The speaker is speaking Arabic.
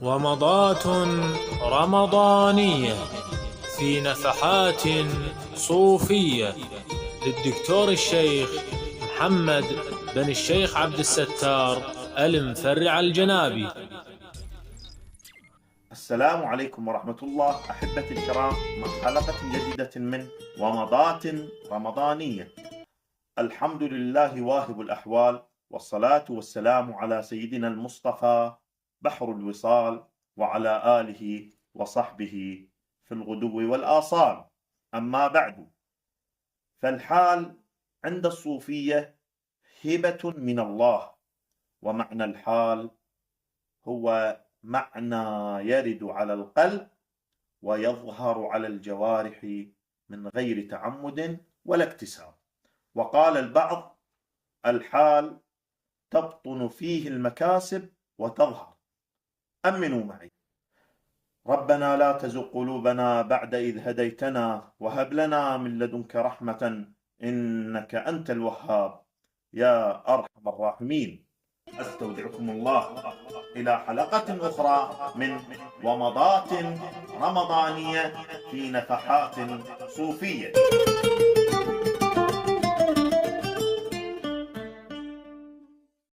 ومضات رمضانية في نفحات صوفية للدكتور الشيخ محمد بن الشيخ عبد الستار المفرع الجنابي. السلام عليكم ورحمة الله أحبتي الكرام، مع حلقة جديدة من ومضات رمضانية. الحمد لله واهب الأحوال، والصلاة والسلام على سيدنا المصطفى بحر الوصال، وعلى آله وصحبه في الغدو والآصال. أما بعد، فالحال عند الصوفية هبة من الله، ومعنى الحال هو معنى يرد على القلب ويظهر على الجوارح من غير تعمد ولا اكتساب. وقال البعض: الحال تبطن فيه المكاسب وتظهر. أمنوا معي: ربنا لا تزغ قلوبنا بعد إذ هديتنا وهب لنا من لدنك رحمة إنك أنت الوهاب يا أرحم الراحمين. أستودعكم الله إلى حلقة أخرى من ومضات رمضانية في نفحات صوفية.